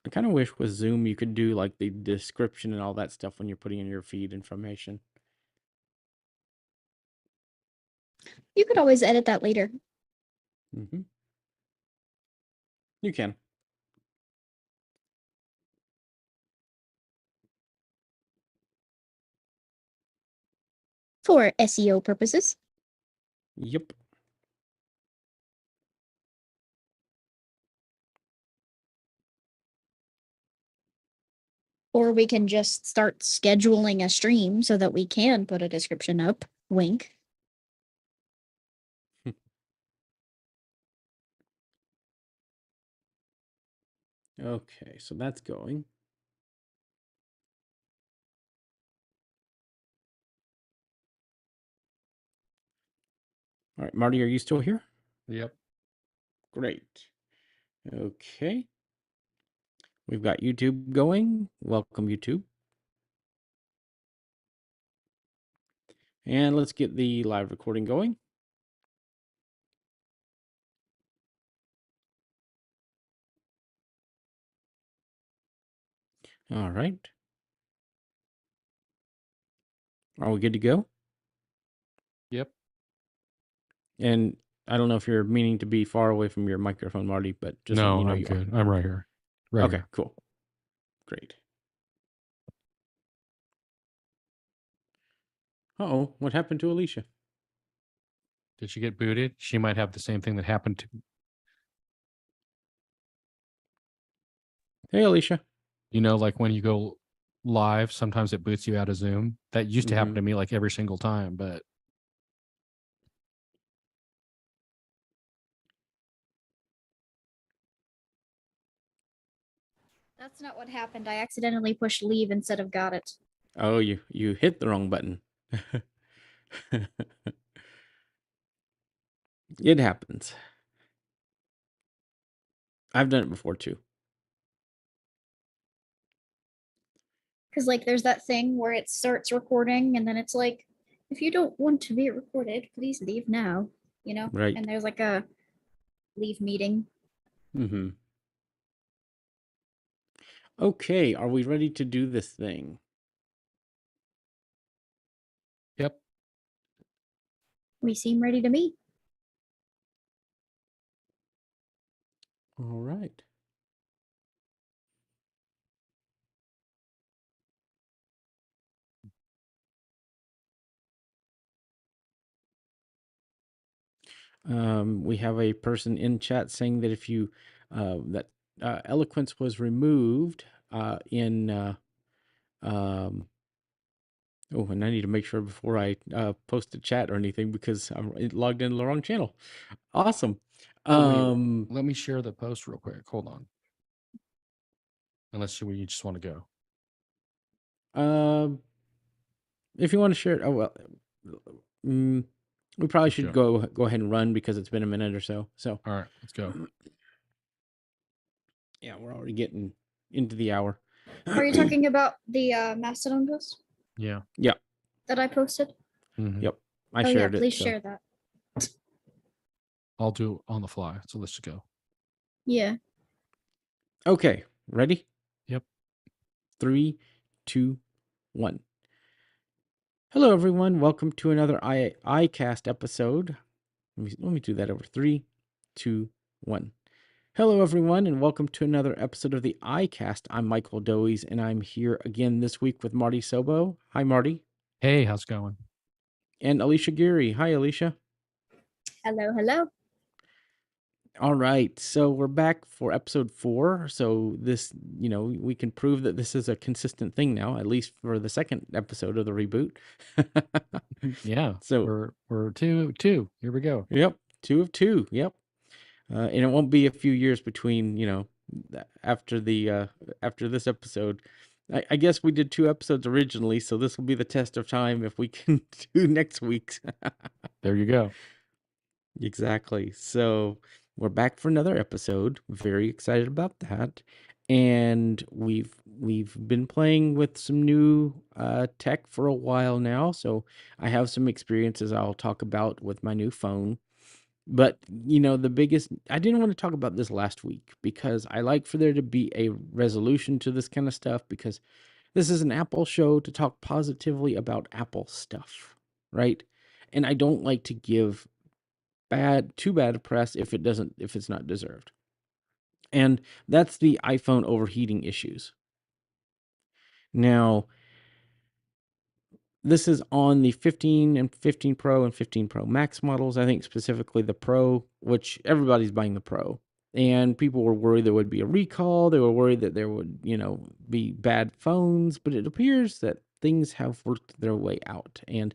I kind of wish with Zoom you could do like the description and all that stuff when you're putting in your feed information. You could always edit that later. Mm-hmm. You can. For SEO purposes. Yep. Or we can just start scheduling a stream so that we can put a description up. Wink. Okay, so that's going. All right, Marty, are you still here? Yep. Great. Okay. We've got YouTube going. Welcome, YouTube. And let's get the live recording going. All right. Are we good to go? Yep. And I don't know if you're meaning to be far away from your microphone, Marty, but just let me know I'm you good. are. I'm right here. Right Okay, here. cool. Great. Uh-oh, what happened to Alicia? Did she get booted? She might have the same thing that happened to, Hey, Alicia. like when you go live, sometimes it boots you out of Zoom. That used to happen Mhm. to me like every single time, but That's not what happened. I accidentally pushed leave instead of got it. Oh, you hit the wrong button. It happens. I've done it before too. Because like there's that thing where it starts recording and then it's like, if you don't want to be recorded, please leave now. Right. And there's like a leave meeting. Mm-hmm. Okay, are we ready to do this thing? yep. We seem ready to meet. All right. We have a person in chat saying that if you that eloquence was removed in um, oh, and I need to make sure before I post a chat or anything because I'm logged into the wrong channel. Awesome. Oh, wait, let me share the post real quick. Hold on. Unless you just want to go. If you want to share it, oh well, we probably should go ahead and run because it's been a minute or so. So all right, let's go. Yeah, we're already getting into the hour. Are you talking about the Mastodon post? Yeah. Yeah. That I posted? Mm-hmm. Yep. I oh shared yeah, it. please share that. I'll do it on the fly. So let's just go. Yeah. Okay. Ready? Yep. 3, 2, 1. Hello, everyone. Welcome to another iCast episode. Let me do that over. 3, 2, 1. Hello, everyone, and welcome to another episode of the iCast. I'm Michael Doise, and I'm here again this week with Marty Sobo. Hi, Marty. Hey, how's it going? And Alicia Geary. Hi, Alicia. Hello, hello. All right, so we're back for episode 4. So this, we can prove that this is a consistent thing now, at least for the second episode of the reboot. Yeah. So we're two. Here we go. Yep, 2 of 2. Yep, and it won't be a few years between, after this episode. I guess we did 2 episodes originally, so this will be the test of time if we can do next week's. There you go. Exactly. So we're back for another episode. Very excited about that. And we've been playing with some new tech for a while now. So I have some experiences I'll talk about with my new phone. But, the biggest, I didn't want to talk about this last week because I like for there to be a resolution to this kind of stuff, because this is an Apple show to talk positively about Apple stuff, right? And I don't like to give too bad press if it's not deserved. And that's the iPhone overheating issues. Now, this is on the 15 and 15 Pro and 15 Pro Max models. I think specifically the Pro, which everybody's buying the Pro. And people were worried there would be a recall. They were worried that there would, be bad phones. But it appears that things have worked their way out. And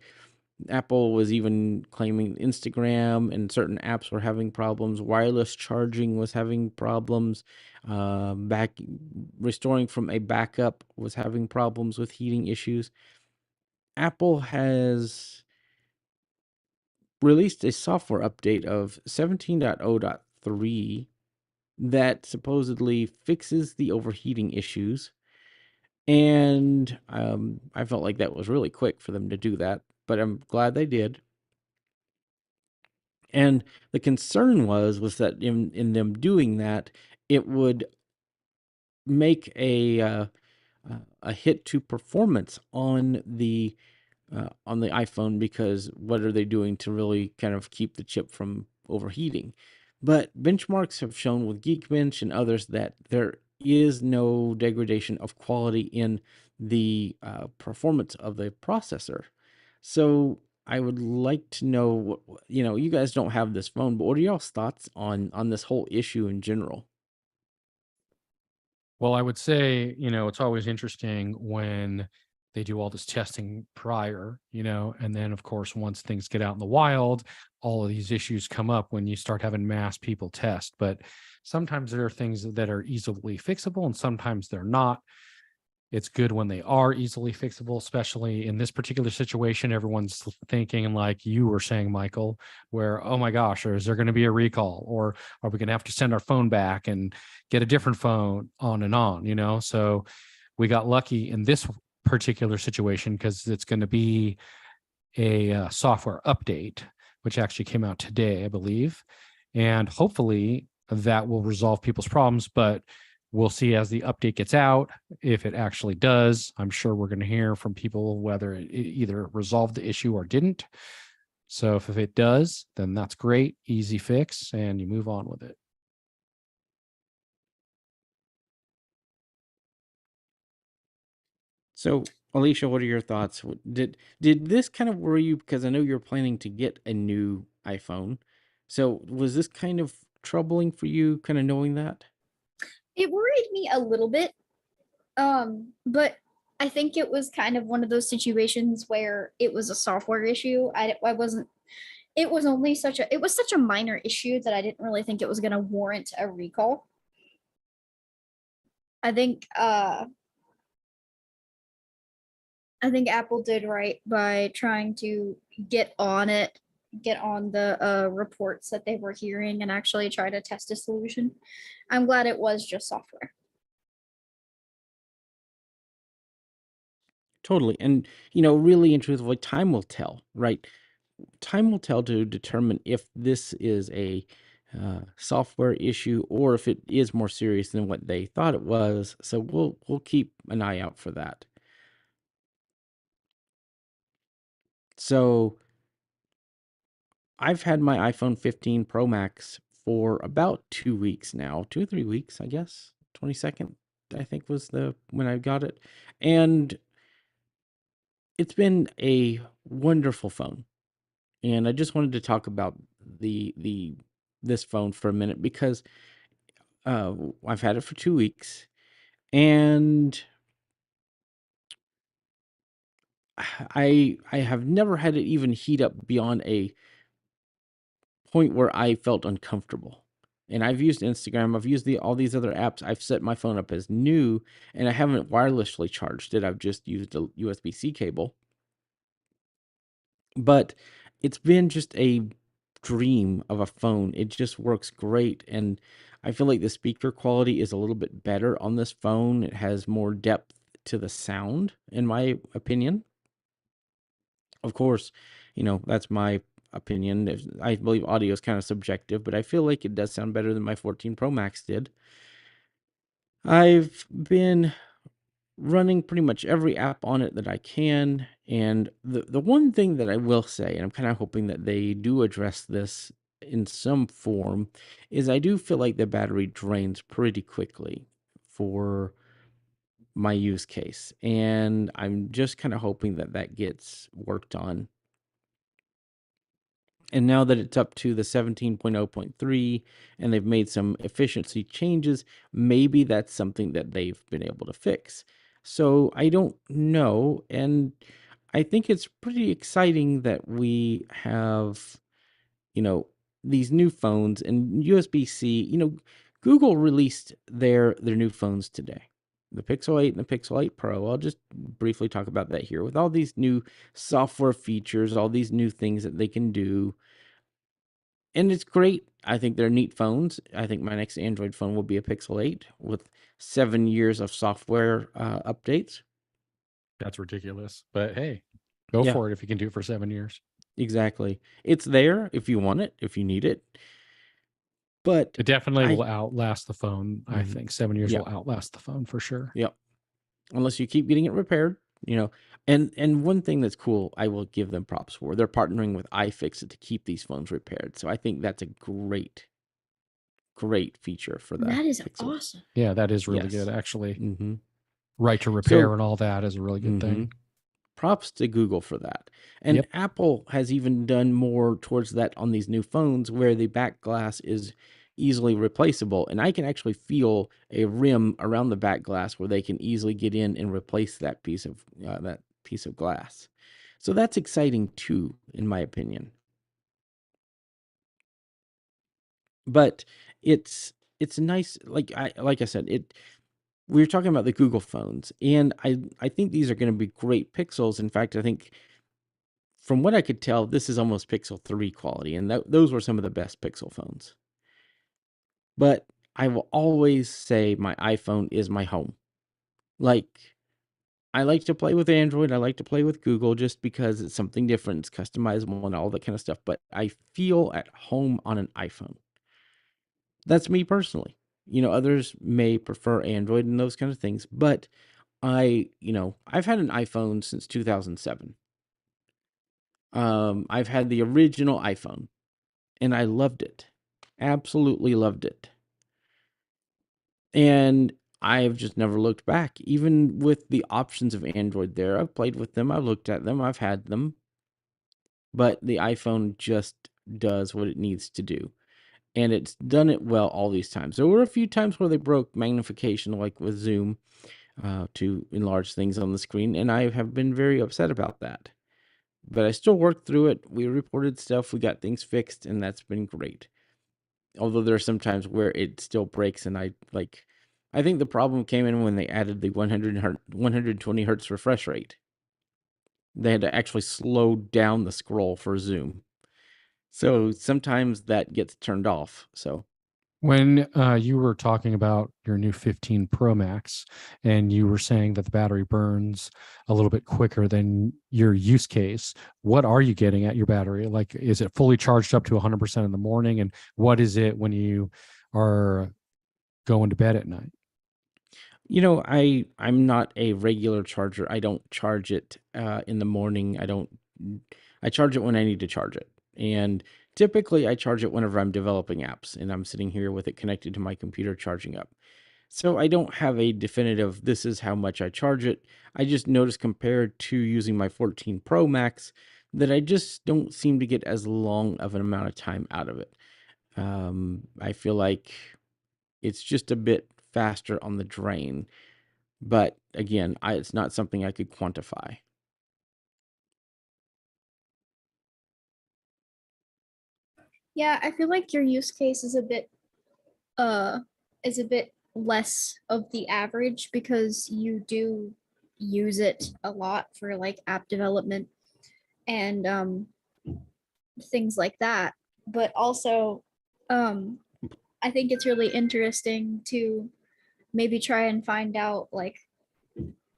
Apple was even claiming Instagram and certain apps were having problems. Wireless charging was having problems. Back restoring from a backup was having problems with heating issues. Apple has released a software update of 17.0.3 that supposedly fixes the overheating issues. And I felt like that was really quick for them to do that, but I'm glad they did. And the concern was that in them doing that, it would make a hit to performance on the iPhone, because what are they doing to really kind of keep the chip from overheating? But benchmarks have shown with Geekbench and others that there is no degradation of quality in the performance of the processor. So I would like to know, you guys don't have this phone, but what are y'all's thoughts on this whole issue in general? Well, I would say, it's always interesting when they do all this testing prior, and then of course, once things get out in the wild, all of these issues come up when you start having mass people test. But sometimes there are things that are easily fixable and sometimes they're not. It's good when they are easily fixable, especially in this particular situation. Everyone's thinking, like you were saying, Michael, where, oh my gosh, or is there going to be a recall, or are we going to have to send our phone back and get a different phone, on and on. So we got lucky in this particular situation because it's going to be a software update, which actually came out today, I believe. And hopefully that will resolve people's problems. But we'll see as the update gets out if it actually does. I'm sure we're going to hear from people whether it either resolved the issue or didn't. So if it does, then that's great, easy fix, and you move on with it. So, Alicia, what are your thoughts? Did this kind of worry you? Because I know you're planning to get a new iPhone. So, was this kind of troubling for you, kind of knowing that? It worried me a little bit. But I think it was kind of one of those situations where it was a software issue. I wasn't it was only such a minor issue that I didn't really think it was going to warrant a recall. I think I think Apple did right by trying to get on it, get on the reports that they were hearing and actually try to test a solution. I'm glad it was just software. Totally. And, really and truthfully, time will tell, right? Time will tell to determine if this is a software issue or if it is more serious than what they thought it was. So we'll keep an eye out for that. So I've had my iPhone 15 Pro Max for about 2 weeks now, 2 or 3 weeks, I guess. 22nd, I think, was the when I got it, and it's been a wonderful phone. And I just wanted to talk about the this phone for a minute because I've had it for 2 weeks, and I have never had it even heat up beyond a point where I felt uncomfortable. And I've used Instagram, I've used all these other apps. I've set my phone up as new, and I haven't wirelessly charged it. I've just used a USB-C cable. But it's been just a dream of a phone. It just works great, and I feel like the speaker quality is a little bit better on this phone. It has more depth to the sound, in my opinion. Of course, that's my opinion. I believe audio is kind of subjective, but I feel like it does sound better than my 14 Pro Max did. I've been running pretty much every app on it that I can, and the one thing that I will say, and I'm kind of hoping that they do address this in some form, is I do feel like the battery drains pretty quickly for my use case, and I'm just kind of hoping that that gets worked on. And now that it's up to the 17.0.3 and they've made some efficiency changes, maybe that's something that they've been able to fix. So I don't know. And I think it's pretty exciting that we have, these new phones and USB-C. Google released their new phones today. The Pixel 8 and the Pixel 8 Pro. I'll just briefly talk about that here. With all these new software features, all these new things that they can do, and it's great. I think they're neat phones. I think my next Android phone will be a Pixel 8 with 7 years of software updates. That's ridiculous. But hey, go Yeah, for it if you can do it for 7 years. exactly. It's there if you want it, if you need it. But It definitely will I, outlast the phone. I Mhm. think 7 years Yeah, will outlast the phone for sure. yeah. Unless you keep getting it repaired, And one thing that's cool, I will give them props for. They're partnering with iFixit to keep these phones repaired. So I think that's a great, great feature for the That is Pixel. awesome. Yeah, that is really Yes. good. Actually, Mm-hmm. right to repair So, and all that is a really good mm-hmm. thing. Props to Google for that. And Yep. Apple has even done more towards that on these new phones where the back glass is easily replaceable. And I can actually feel a rim around the back glass where they can easily get in and replace that piece of glass. So that's exciting too, in my opinion. But it's nice, like I said, we were talking about the Google phones, and I think these are going to be great Pixels. In fact, I think from what I could tell, this is almost Pixel 3 quality, and those were some of the best Pixel phones. But I will always say my iPhone is my home. Like, I like to play with Android, I like to play with Google just because it's something different, it's customizable and all that kind of stuff, but I feel at home on an iPhone. That's me personally. Others may prefer Android and those kind of things, but I've had an iPhone since 2007. I've had the original iPhone, and I loved it. Absolutely loved it. And I've just never looked back. Even with the options of Android there, I've played with them, I've looked at them, I've had them, but the iPhone just does what it needs to do. And it's done it well all these times. There were a few times where they broke magnification, like with Zoom, to enlarge things on the screen, and I have been very upset about that. But I still worked through it. We reported stuff, we got things fixed, and that's been great. Although there are some times where it still breaks, and I think the problem came in when they added the 120 hertz refresh rate. They had to actually slow down the scroll for Zoom. So sometimes that gets turned off. So When you were talking about your new 15 Pro Max and you were saying that the battery burns a little bit quicker than your use case, what are you getting at your battery? Like, is it fully charged up to 100% in the morning? And what is it when you are going to bed at night? I'm not a regular charger. I don't charge it in the morning. I charge it when I need to charge it. And typically I charge it whenever I'm developing apps and I'm sitting here with it connected to my computer charging up. So I don't have a definitive, this is how much I charge it. I just noticed compared to using my 14 Pro Max that I just don't seem to get as long of an amount of time out of it. I feel like it's just a bit faster on the drain. But again, it's not something I could quantify. Yeah, I feel like your use case uh is a bit less of the average because you do use it a lot for like app development and things like that. But also um I think it's really interesting to maybe try and find out like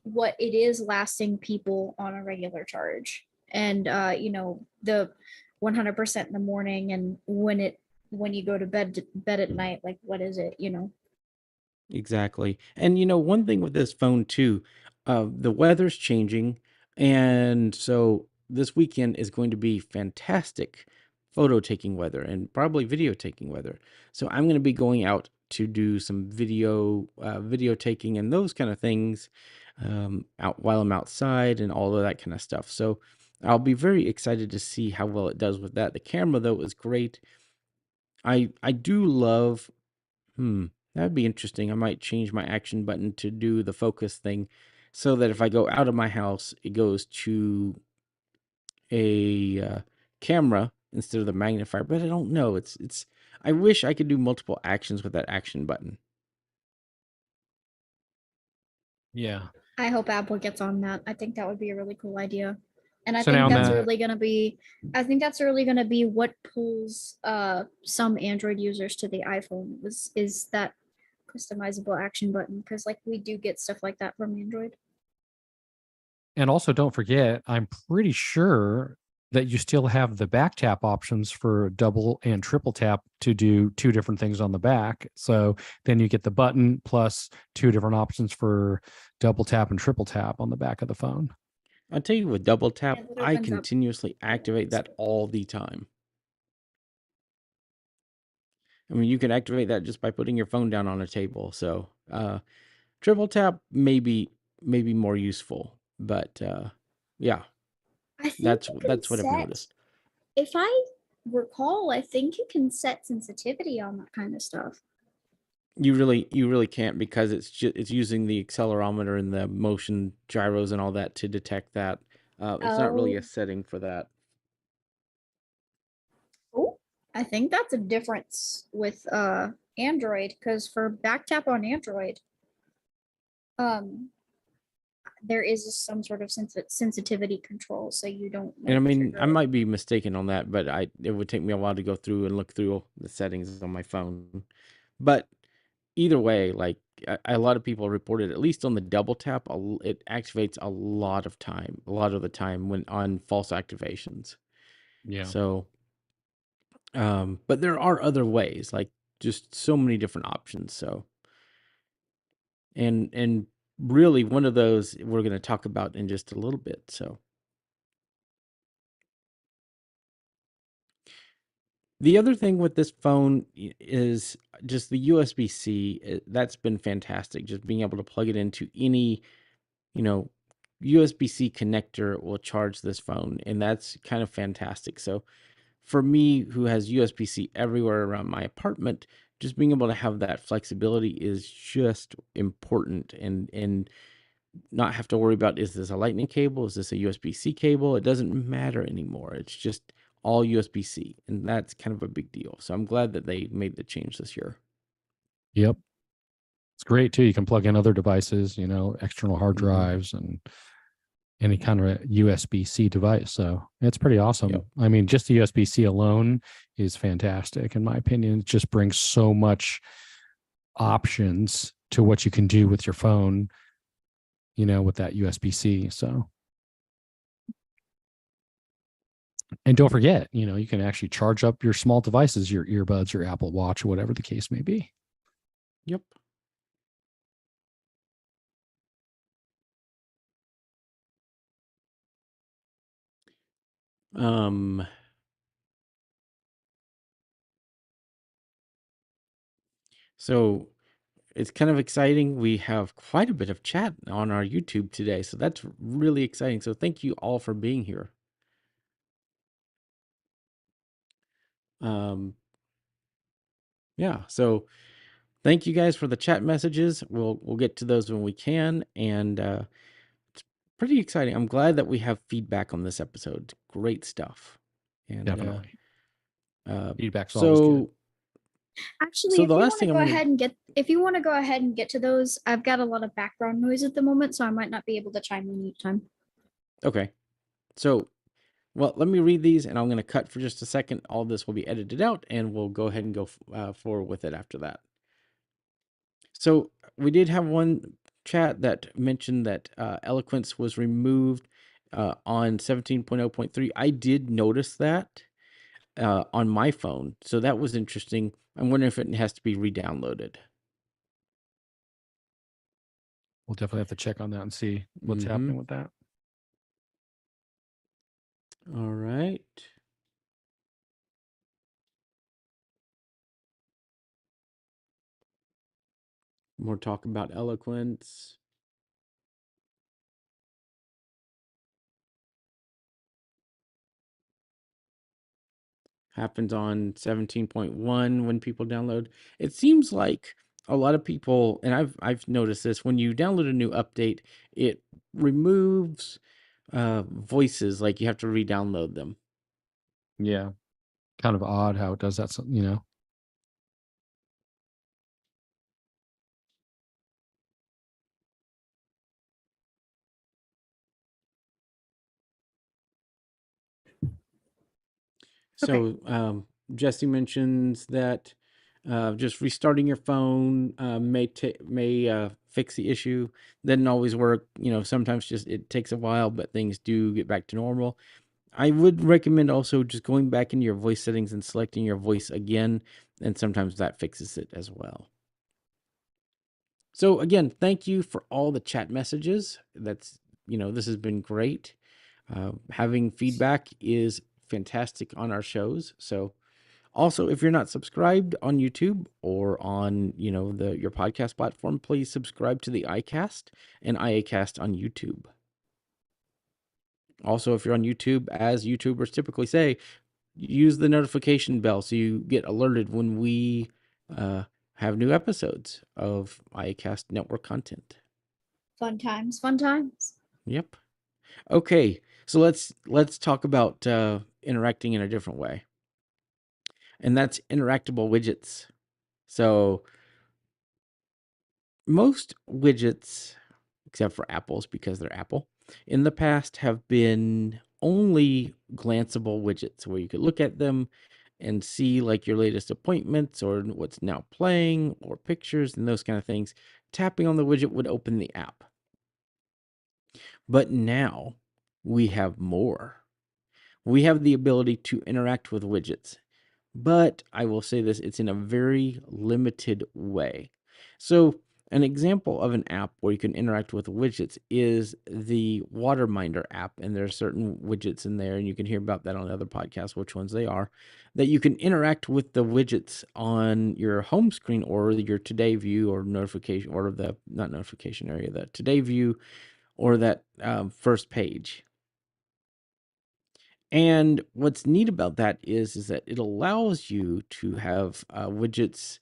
what it is lasting people on a regular charge and the 100% in the morning, and when you go to bed at night, like what is it, Exactly. And one thing with this phone too, the weather's changing, and so this weekend is going to be fantastic photo taking weather and probably video taking weather. So I'm going to be going out to do some video taking and those kind of things, out while I'm outside and all of that kind of stuff. So I'll be very excited to see how well it does with that. The camera though is great. I do love. Hmm, that'd be interesting. I might change my action button to do the focus thing so that if I go out of my house, it goes to a camera instead of the magnifier. But I don't know. I wish I could do multiple actions with that action button. Yeah. I hope Apple gets on that. I think that would be a really cool idea. And I So think now that's Matt, really gonna be I think that's really gonna be what pulls some Android users to the iPhone is that customizable action button, because like we do get stuff like that from Android. and also don't forget, I'm pretty sure that you still have the back tap options for double and triple tap to do two different things on the back. So then you get the button plus two different options for double tap and triple tap on the back of the phone. I'll tell you with double tap, Yeah, that I opens up continuously a lot activate of that stuff. all the time. I mean, you can activate that just by putting your phone down on a table. So, triple tap maybe more useful, but yeah, I think that's you can that's what I've set, noticed. if I recall, I think you can set sensitivity on that kind of stuff. You really can't because it's using the accelerometer and the motion gyros and all that to detect that. It's not really a Oh, setting for that. oh, I think that's a difference with Android, because for back tap on Android, um there is some sort of sensitivity control, so you don't And I like mean, trigger I it. might be mistaken on that, but it would take me a while to go through and look through the settings on my phone. But either way, like a lot of people reported, at least on the double tap, it activates a lot of the time when on false activations. Yeah. So, but there are other ways, like just so many different options. So, and really one of those we're going to talk about in just a little bit. So, the other thing with this phone is just the USB-C. That's been fantastic. Just being able to plug it into any, you know, USB-C connector will charge this phone, and that's kind of fantastic. So for me, who has USB-C everywhere around my apartment, just being able to have that flexibility is just important, and not have to worry about, is this a lightning cable? Is this a USB-C cable? It doesn't matter anymore. It's just all USB-C, and that's kind of a big deal. So I'm glad that they made the change this year. Yep. It's great too. You can plug in other devices, external hard Hmm. drives and any kind of a USB-C device. So it's pretty Yep. awesome. I mean, just the USB-C alone is fantastic, in my opinion. It just brings so much options to what you can do with your phone, with that USB-C. So, and don't forget, you can actually charge up your small devices, your earbuds, your Apple Watch, or whatever the case may be. Yep. Um, so it's kind of exciting. We have quite a bit of chat on our YouTube today, so that's really exciting. So thank you all for being here. Um, yeah, so thank you guys for the chat messages. We'll get to those when we can, and it's pretty exciting. I'm glad that we have feedback on this episode. Great stuff. And Definitely. uh, Feedback's always good. so Actually, so the last thing I'm gonna if you want to go ahead and get to those, I've got a lot of background noise at the moment, so I might not be able to chime in each time. okay. So well, let me read these, and I'm gonna cut for just a second. All this will be edited out, and we'll go ahead and go forward with it after that. So we did have one chat that mentioned that eloquence was removed on 17.0.3. I did notice that. on my phone. So that was interesting. I'm wondering if it has to be re-downloaded. We'll definitely have to check on that and see what's Mhm. happening with that. All right. More talk about eloquence. Happens on 17.1 when people download. It seems like a lot of people, and I've noticed this, when you download a new update, it removes voices, like you have to re-download them. Yeah. Kind of odd how it does that, you know. Okay. So Jesse mentions that just restarting your phone may fix the issue. Doesn't always work. Sometimes just it takes a while, but things do get back to normal. I would recommend also just going back into your voice settings and selecting your voice again, and sometimes that fixes it as well. So again, thank you for all the chat messages. This has been great. Having feedback is fantastic on our shows. So also, if you're not subscribed on YouTube or on, your podcast platform, please subscribe to the iCast and iAcast on YouTube. Also, if you're on YouTube, as YouTubers typically say, use the notification bell so you get alerted when we have new episodes of iCast network content. Fun times, fun times. Yep. Okay, so let's talk about interacting in a different way, and that's interactable widgets. So most widgets, except for Apple's because they're Apple, in the past have been only glanceable widgets where you could look at them and see like your latest appointments or what's now playing or pictures and those kind of things. Tapping on the widget would open the app. But now we have more. We have the ability to interact with widgets. But I will say this, it's in a very limited way. So an example of an app where you can interact with widgets is the Waterminder app. And there are certain widgets in there, and you can hear about that on other podcasts, which ones they are, that you can interact with the widgets on your home screen or your Today view or notification, or the, not notification area, the Today view or that first page. And what's neat about that is that it allows you to have widgets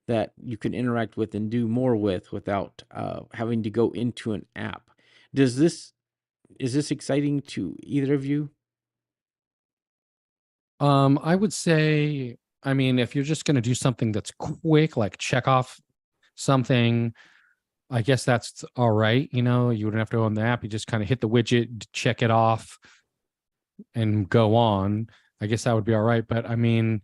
that you can interact with and do more with without having to go into an app. Is this exciting to either of you? I would say, I mean, if you're just going to do something that's quick, like check off something, I guess that's all right. You wouldn't have to go on the app. You just kind of hit the widget, check it off, and go on. I guess that would be all right. But I mean,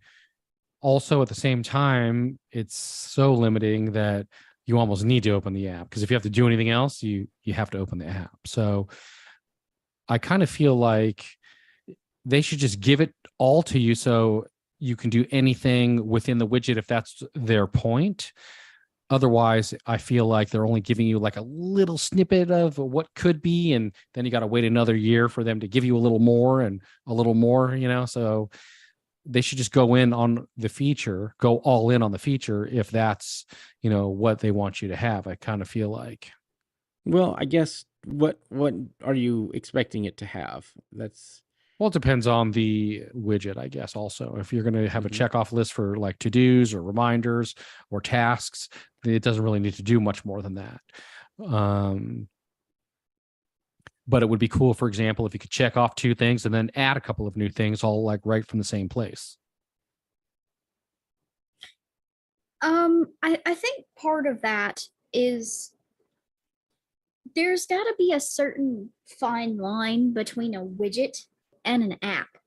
also at the same time, it's so limiting that you almost need to open the app, because if you have to do anything else, you have to open the app. So I kind of feel like they should just give it all to you so you can do anything within the widget if that's their point. Otherwise, I feel like they're only giving you like a little snippet of what could be, and then you got to wait another year for them to give you a little more and a little more, So they should just go in on the feature, go all in on the feature if that's, what they want you to have. I kind of feel like. Well, I guess what are you expecting it to have? Well, it depends on the widget, I guess. Also, if you're going to have a Mhm. checkoff list for like to-dos or reminders or tasks, it doesn't really need to do much more than that. But it would be cool, for example, if you could check off 2 things and then add a couple of new things all like right from the same place. I think part of that is there's got to be a certain fine line between a widget and an app,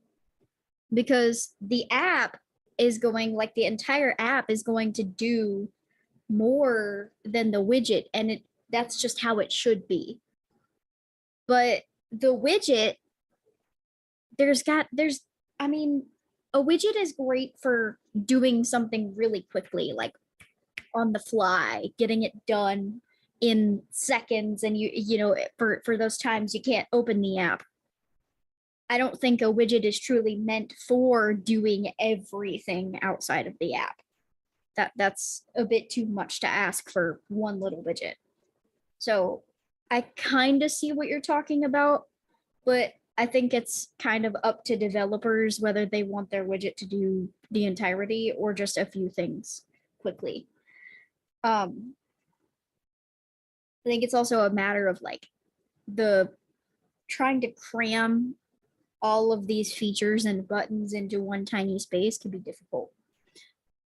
because the app is going, like, the entire app is going to do more than the widget, and that's just how it should be. But the widget, there's I mean, a widget is great for doing something really quickly, like on the fly, getting it done in seconds, and you know for those times you can't open the app. I don't think a widget is truly meant for doing everything outside of the app. That's a bit too much to ask for one little widget. So I kind of see what you're talking about, but I think it's kind of up to developers whether they want their widget to do the entirety or just a few things quickly. I think it's also a matter of like the trying to cram all of these features and buttons into one tiny space can be difficult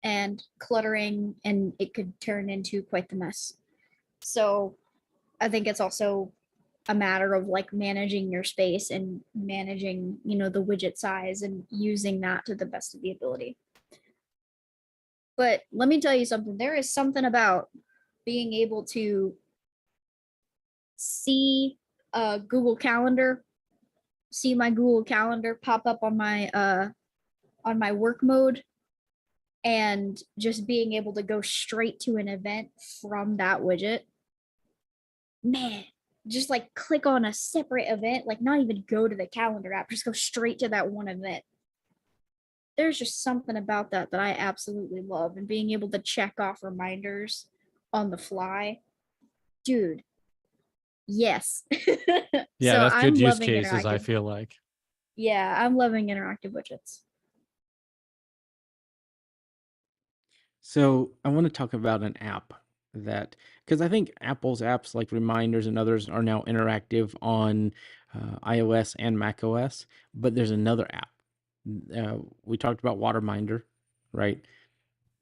and cluttering, and it could turn into quite the mess. So I think it's also a matter of like managing your space and managing, you know, the widget size and using that to the best of the ability. But let me tell you something, there is something about being able to see Google Calendar, see my Google Calendar pop up on my work mode, and just being able to go straight to an event from that widget. Man, just like click on a separate event, like not even go to the calendar app, just go straight to that one event. There's just something about that that I absolutely love, and being able to check off reminders on the fly. Dude, yes. Yeah, So that's good I'm use loving cases, I interactive. feel like. Yeah, I'm loving interactive widgets. So I want to talk about an app that, because I think Apple's apps like reminders and others are now interactive on iOS and macOS, but there's another app. We talked about Waterminder, right?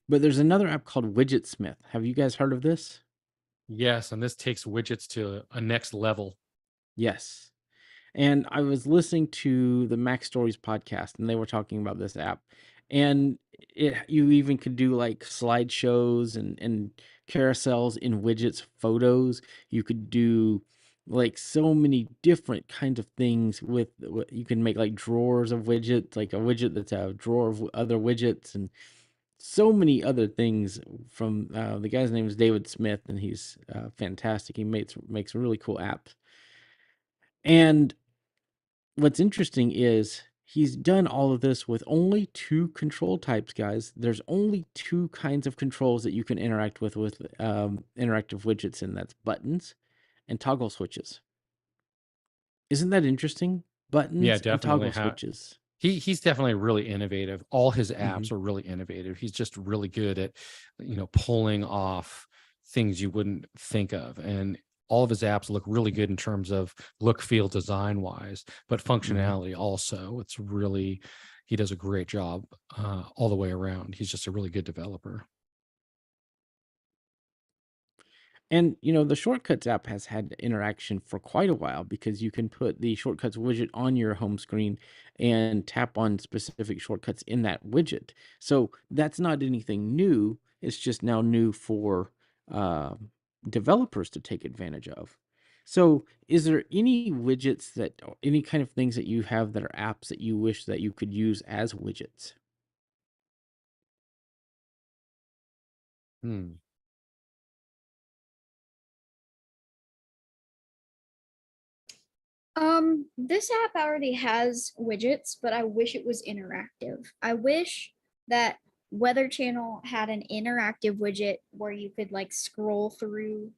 But there's another app called Widgetsmith. Have you guys heard of this? Yes, and this takes widgets to a next level. Yes. And I was listening to the Mac Stories podcast, and they were talking about this app. And you even could do like slideshows and carousels in widgets, photos. You could do like so many different kinds of things with you can make like drawers of widgets, like a widget that's a drawer of other widgets, and so many other things. From the guy's name is David Smith, and he's fantastic. He makes really cool apps. And what's interesting is he's done all of this with only two control types, guys. There's only two kinds of controls that you can interact with interactive widgets, and that's buttons and toggle switches. Isn't that interesting? Yeah, Buttons and definitely. toggle switches. He's definitely really innovative. All his Hmm. apps are really innovative. He's just really good at, pulling off things you wouldn't think of. And all of his apps look really good in terms of look, feel, design wise, but Hmm. functionality also. He does a great job all the way around. He's just a really good developer. And the Shortcuts app has had interaction for quite a while because you can put the Shortcuts widget on your home screen and tap on specific shortcuts in that widget. So that's not anything new. It's just now new for uh, developers to take advantage of. So, is there any widgets or any kind of things that you have that are apps that you wish that you could use as widgets? Hmm. This app already has widgets, but I wish it was interactive. I wish that Weather Channel had an interactive widget where you could like scroll through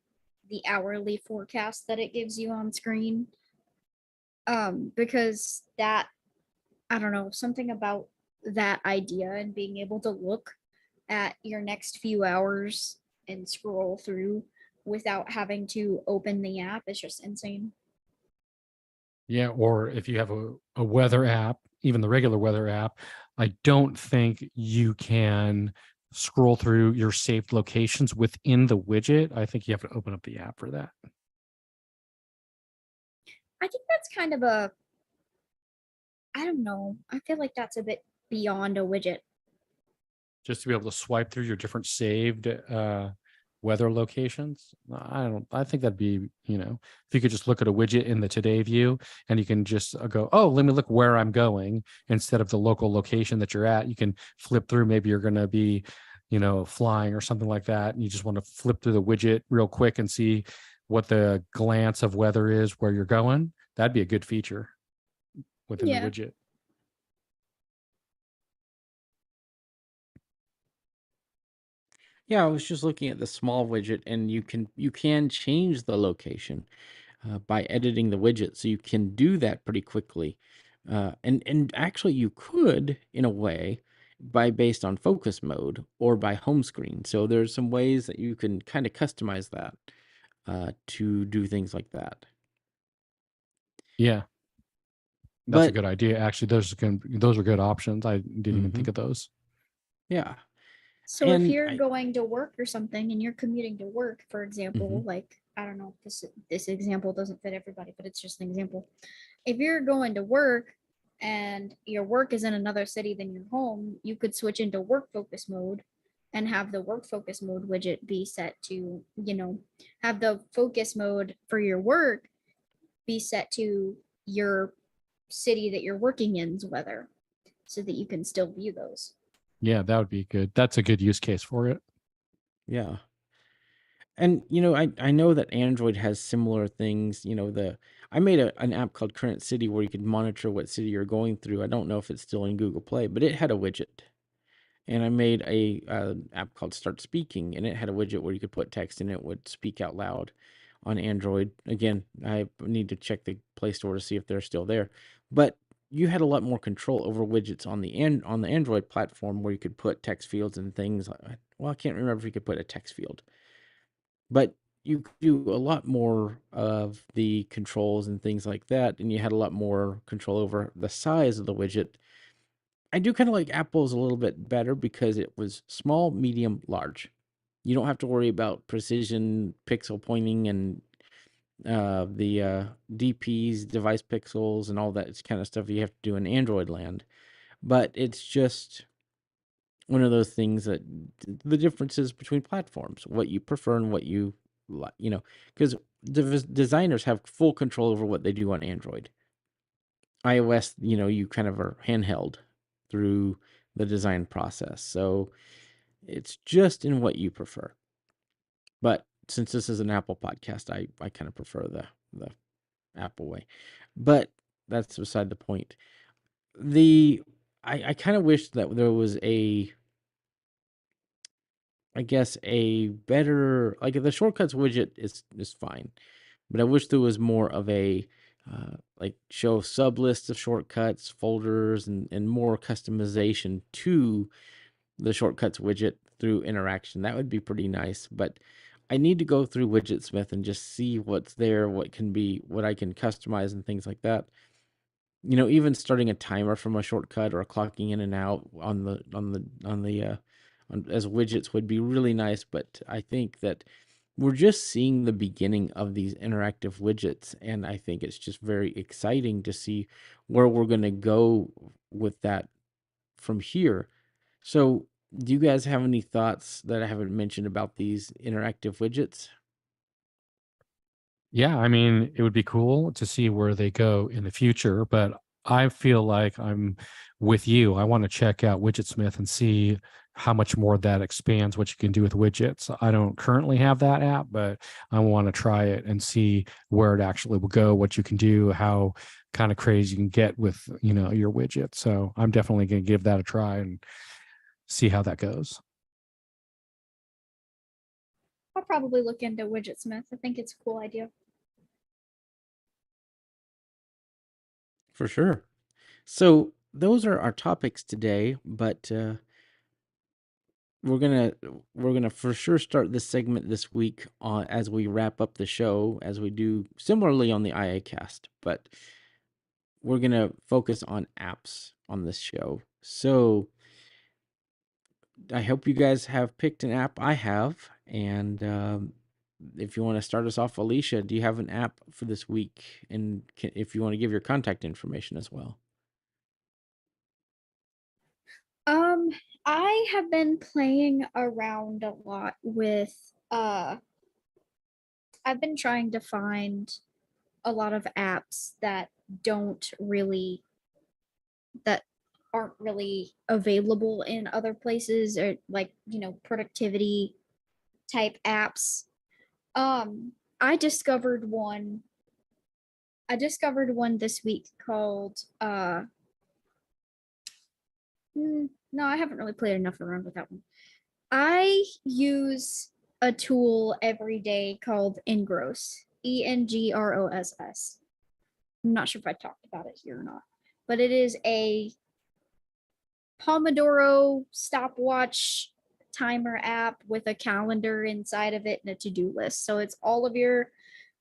the hourly forecast that it gives you on screen. Because that, I don't know, something about that idea and being able to look at your next few hours and scroll through without having to open the app is just insane. Yeah, or if you have a weather app, even the regular weather app, I don't think you can scroll through your saved locations within the widget. I think you have to open up the app for that. I think that's kind of a, I don't know. I feel like that's a bit beyond a widget. Just to be able to swipe through your different saved weather locations. I think that'd be, if you could just look at a widget in the today view and you can just go, oh, let me look where I'm going instead of the local location that you're at. You can flip through, maybe you're going to be, flying or something like that. And you just want to flip through the widget real quick and see what the glance of weather is where you're going. That'd be a good feature within the Yeah. widget. Yeah, I was just looking at the small widget, and you can change the location by editing the widget, so you can do that pretty quickly. And actually, you could, in a way, by based on focus mode or by home screen. So there's some ways that you can kind of customize that to do things like that. Yeah, that's a But good idea. Actually, those are good options. I didn't even think mhm, of those. yeah, So if and you're I going to work or something and you're commuting to work, for example, mhm. like I don't know, this example doesn't fit everybody, but it's just an example. If you're going to work and your work is in another city than your home, you could switch into work focus mode and have the work focus mode widget be set to, have the focus mode for your work be set to your city that you're working in's weather so that you can still view those. Yeah, that would be good. That's a good use case for it. Yeah. And I know that Android has similar things. I made an app called Current City where you could monitor what city you're going through. I don't know if it's still in Google Play, but it had a widget. And I made a app called Start Speaking, and it had a widget where you could put text and it would speak out loud on Android. Again, I need to check the Play Store to see if they're still there. But you had a lot more control over widgets on the Android platform where you could put text fields and things. Well, I can't remember if you could put a text field, but you could do a lot more of the controls and things like that, and you had a lot more control over the size of the widget. I do kind of like Apple's a little bit better because it was small, medium, large. You don't have to worry about precision pixel pointing and the DPs, device pixels, and all that kind of stuff you have to do in Android land. But it's just one of those things that the differences between platforms, what you prefer and what you like, because designers have full control over what they do on Android. iOS, you kind of are handheld through the design process. So it's just in what you prefer. But since this is an Apple podcast, I kind of prefer the Apple way. But that's beside the point. The I kind of wish that there was I guess a better, like, the shortcuts widget is fine, but I wish there was more of a like show sub lists of shortcuts, folders, and more customization to the shortcuts widget through interaction. That would be pretty nice. But I need to go through Widgetsmith and just see what's there, what I can customize and things like that. Even starting a timer from a shortcut or clocking in and out as widgets would be really nice. But I think that we're just seeing the beginning of these interactive widgets, and I think it's just very exciting to see where we're going to go with that from here. So, do you guys have any thoughts that I haven't mentioned about these interactive widgets? Yeah, I mean, it would be cool to see where they go in the future, but I feel like I'm with you. I want to check out Widgetsmith and see how much more that expands what you can do with widgets. I don't currently have that app, but I want to try it and see where it actually will go, what you can do, how kind of crazy you can get with, your widget. So I'm definitely going to give that a try and see how that goes. I'll probably look into Widgetsmith. I think it's a cool idea. For sure. So, those are our topics today, but we're gonna we're gonna for sure start this segment this week on as we wrap up the show, as we do similarly on the iCast, but we're gonna focus on apps on this show. So I hope you guys have picked an app. I have, and if you want to start us off, Alicia, do you have an app for this week? And if you want to give your contact information as well. Um, I have been playing around a lot with uh I've been trying to find a lot of apps don't really that aren't really available in other places, or like, productivity type apps. Um I discovered one this week called no, I haven't really played enough around with that one. I use a tool every day called Engross. Engross. I'm not sure if I talked about it here or not, but it is a Pomodoro stopwatch timer app with a calendar inside of it and a to-do list. So it's all of your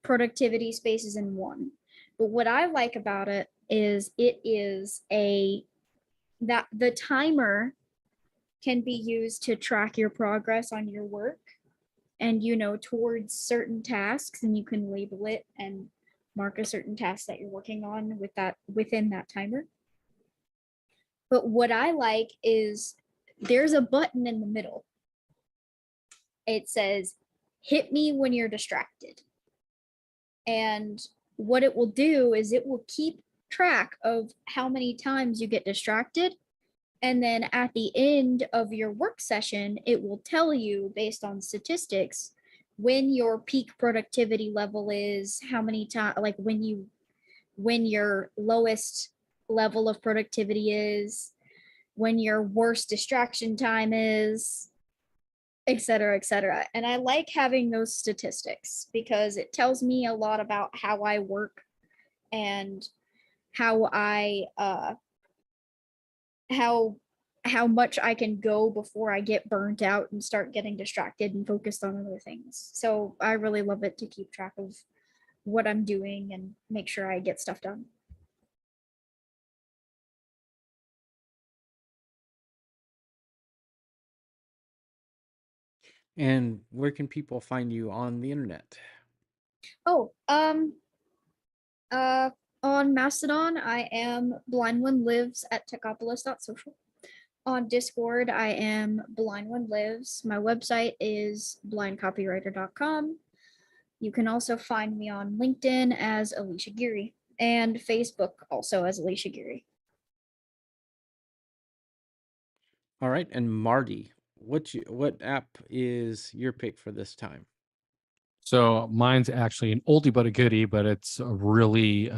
productivity spaces in one. But what I like about it is that the timer can be used to track your progress on your work and towards certain tasks, and you can label it and mark a certain task that you're working on within that timer. But what I like is there's a button in the middle. It says, hit me when you're distracted. And what it will do is it will keep track of how many times you get distracted. And then at the end of your work session, it will tell you based on statistics when your peak productivity level is, how many times, like when your lowest level of productivity is, when your worst distraction time is, et cetera, et cetera. And I like having those statistics because it tells me a lot about how I work and how I how much I can go before I get burnt out and start getting distracted and focused on other things. So I really love it to keep track of what I'm doing and make sure I get stuff done. And where can people find you on the internet? Oh, uh, on Mastodon, I am Blind One Lives at techopolis.social. On Discord, I am Blind One Lives. My website is blindcopywriter.com. You can also find me on LinkedIn as Alicia Geary and Facebook also as Alicia Geary. All right, and Marty, what app is your pick for this time? So mine's actually an oldie but a goodie, but it's really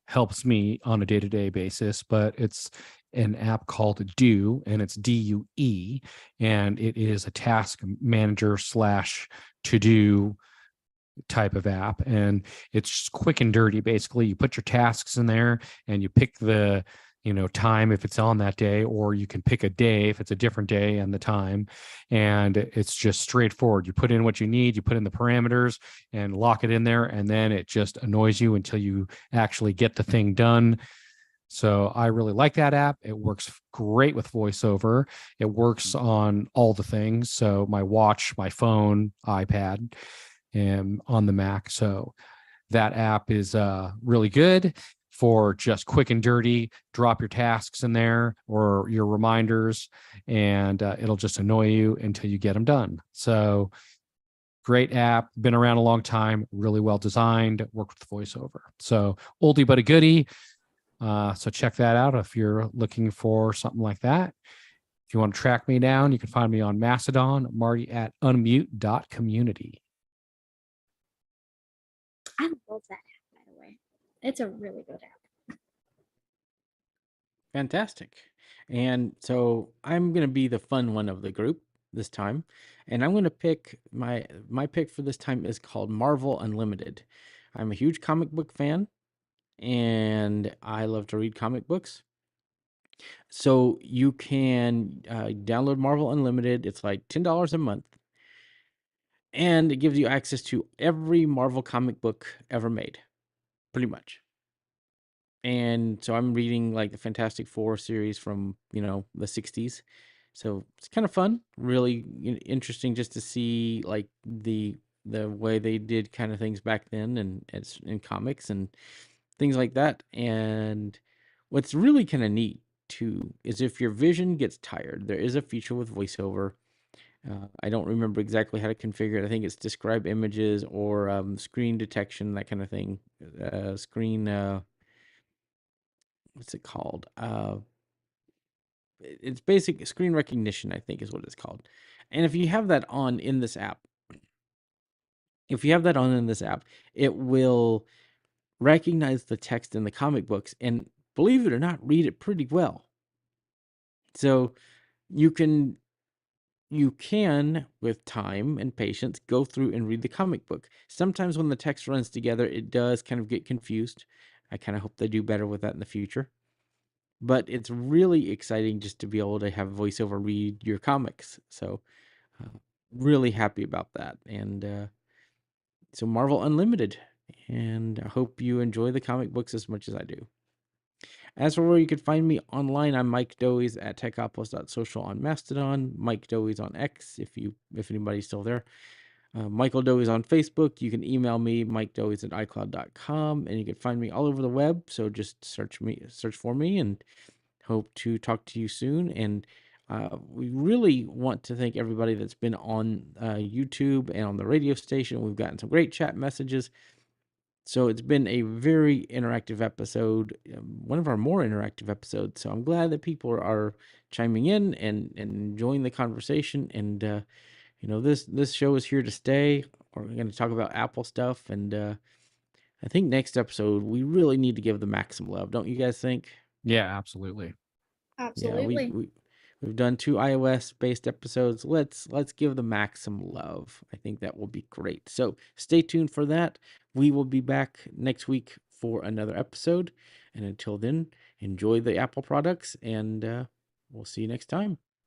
helps me on a day-to-day basis. But it's an app called Do, and it's DUE, and it is a task manager slash to-do type of app, and it's just quick and dirty. Basically, you put your tasks in there and you pick the time if it's on that day, or you can pick a day if it's a different day and the time, and it's just straightforward. You put in what you need, you put in the parameters and lock it in there, and then it just annoys you until you actually get the thing done. So I really like that app. It works great with voiceover. It works on all the things, so my watch, my phone, iPad, and on the Mac. So that app is really good for just quick and dirty. Drop your tasks in there or your reminders, and it'll just annoy you until you get them done. So great app, been around a long time, really well designed, worked with voiceover. So oldie but a goodie. So check that out if you're looking for something like that. If you want to track me down, you can find me on Mastodon, Marty at unmute.community. I love that app, by the way. It's a really good app. Fantastic. And so I'm going to be the fun one of the group this time, and I'm going to pick my pick for this time is called Marvel Unlimited. I'm a huge comic book fan, and I love to read comic books. So you can download Marvel Unlimited. It's like $10 a month, and it gives you access to every Marvel comic book ever made, pretty much. And so I'm reading like the Fantastic Four series from the 60s. So it's kind of fun, really interesting just to see like the way they did kind of things back then, and it's in comics and things like that. And what's really kind of neat too is if your vision gets tired, there is a feature with voiceover I don't remember exactly how to configure it. I think it's describe images or screen detection, that kind of thing. Screen, what's it called? It's basic screen recognition, I think is what it's called. And if you have that on in this app, it will recognize the text in the comic books and, believe it or not, read it pretty well. So you can with time and patience go through and read the comic book. Sometimes when the text runs together, it does kind of get confused. I kind of hope they do better with that in the future. But it's really exciting just to be able to have voiceover read your comics. So really happy about that. And so Marvel Unlimited. And I hope you enjoy the comic books as much as I do. As for where you could find me online, I'm Mike Dowies at techopolis.social on Mastodon, Mike Dowies on X, if anybody's still there. Michael Dowies on Facebook. You can email me, mikedowies at icloud.com, and you can find me all over the web. So just search for me, and hope to talk to you soon. And we really want to thank everybody that's been on YouTube and on the radio station. We've gotten some great chat messages. So it's been a very interactive episode, one of our more interactive episodes. So I'm glad that people are chiming in and enjoying the conversation. And this show is here to stay. We're going to talk about Apple stuff, and I think next episode we really need to give the Mac some love. Don't you guys think? Yeah, absolutely. Yeah, Absolutely. we've done 2 iOS based episodes. Let's give the Mac some love. I think that will be great. So stay tuned for that. We will be back next week for another episode. And until then, enjoy the Apple products, and we'll see you next time.